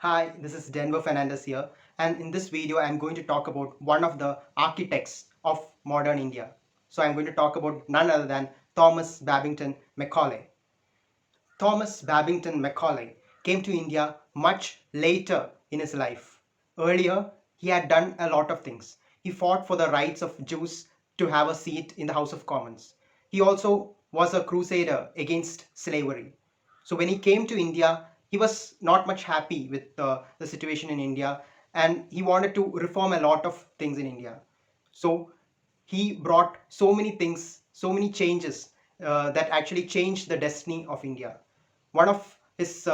Hi, this is Denver Fernandez here, and in this video, I'm going to talk about one of the architects of modern India. So, I'm going to talk about none other than Thomas Babington Macaulay. Thomas Babington Macaulay came to India much later in his life. Earlier, he had done a lot of things. He fought for the rights of Jews to have a seat in the House of Commons. He also was a crusader against slavery. So when he came to India, he was not much happy with the situation in India, and he wanted to reform a lot of things in India. So he brought so many things, so many changes that actually changed the destiny of India. One of his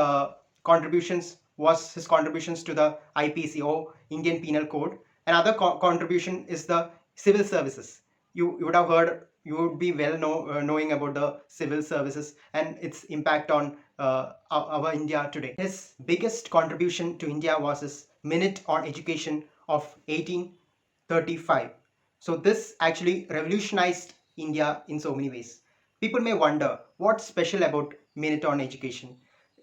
contributions was his contributions to the IPC or Indian Penal Code. Another contribution is the civil services. You would have heard, you would be knowing about the civil services and its impact on our India today. His biggest contribution to India was his Minute on Education of 1835. So this actually revolutionized India in so many ways. People may wonder what's special about Minute on Education.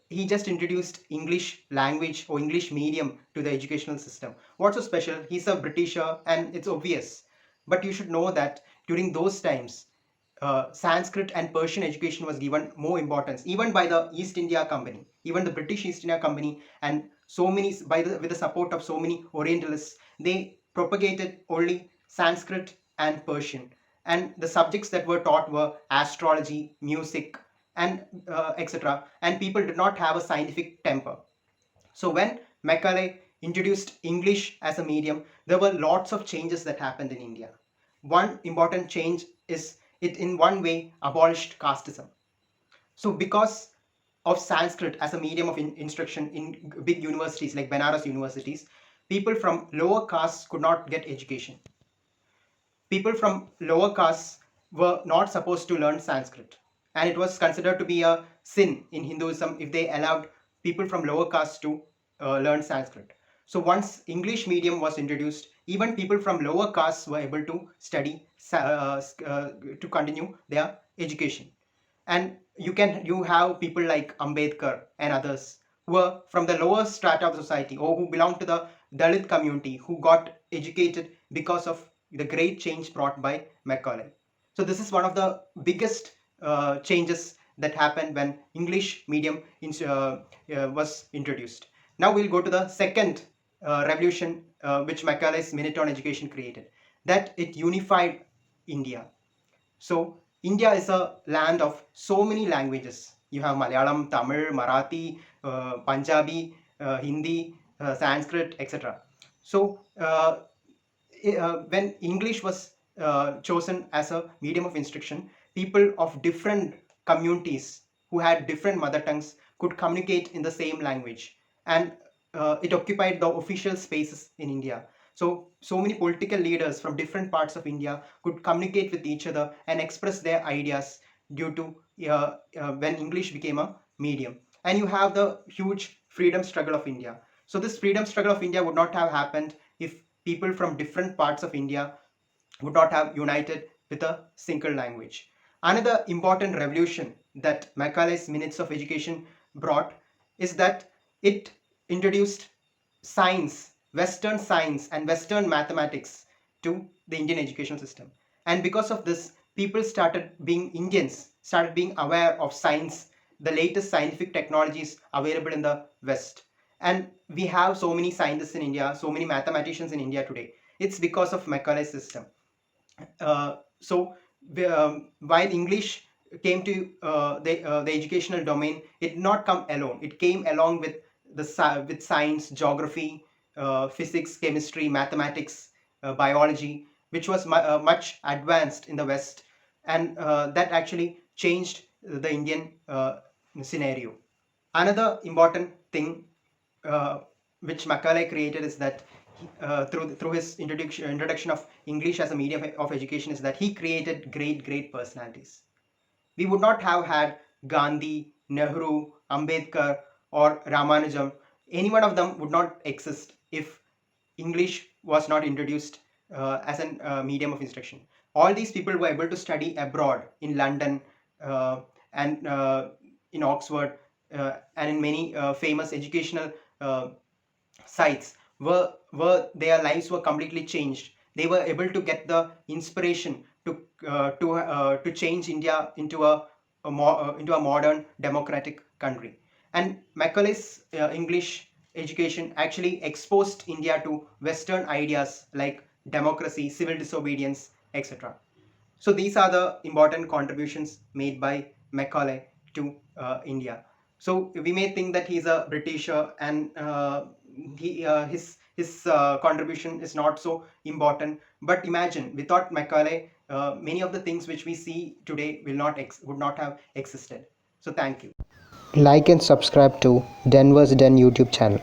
He just introduced English language or English medium to the educational system. What's so special? He's a Britisher and it's obvious. But you should know that during those times, Sanskrit and Persian education was given more importance, even by the East India Company, even the British East India Company, and so many with the support of so many Orientalists, they propagated only Sanskrit and Persian, and the subjects that were taught were astrology, music, and etc. And people did not have a scientific temper. So when Macaulay introduced English as a medium, there were lots of changes that happened in India. One important change is it in one way abolished casteism. So because of Sanskrit as a medium of instruction in big universities like Banaras universities, people from lower castes could not get education. People from lower castes were not supposed to learn Sanskrit. And it was considered to be a sin in Hinduism if they allowed people from lower castes to learn Sanskrit. So once English medium was introduced, even people from lower castes were able to study, to continue their education. And you have people like Ambedkar and others who were from the lower strata of society or who belong to the Dalit community who got educated because of the great change brought by Macaulay. So this is one of the biggest changes that happened when English medium was introduced. Now we'll go to the second revolution which Macaulay's Minute on Education created, that it unified India. So India is a land of so many languages. You have Malayalam, Tamil, Marathi, Punjabi, Hindi, Sanskrit, etc. So when English was chosen as a medium of instruction, people of different communities who had different mother tongues could communicate in the same language, and it occupied the official spaces in India. So many political leaders from different parts of India could communicate with each other and express their ideas due to when English became a medium. And you have the huge freedom struggle of India. So this freedom struggle of India would not have happened if people from different parts of India would not have united with a single language. Another important revolution that Macaulay's Minutes of Education brought is that it introduced science, Western science, and Western mathematics to the Indian education system. And because of this, people started being Indians, started being aware of science, the latest scientific technologies available in the West. And we have so many scientists in India, so many mathematicians in India today. It's because of Macaulay's system. So while English came to the educational domain, it did not come alone. It came along with with science, geography, physics, chemistry, mathematics, biology, which was much advanced in the West, and that actually changed the Indian scenario. Another important thing which Macaulay created is that through his introduction of English as a medium of education is that he created great personalities. We would not have had Gandhi, Nehru, Ambedkar, or Ramanujam. Any one of them would not exist if English was not introduced as a medium of instruction. All these people were able to study abroad in London and in Oxford and in many famous educational sites where their lives were completely changed. They were able to get the inspiration to change India into into a modern democratic country. And Macaulay's English education actually exposed India to Western ideas like democracy, civil disobedience, etc. So these are the important contributions made by Macaulay to India. So we may think that he's a Britisher and his contribution is not so important. But imagine without Macaulay, many of the things which we see today would not have existed. So thank you. Like and subscribe to Denver's Den YouTube channel.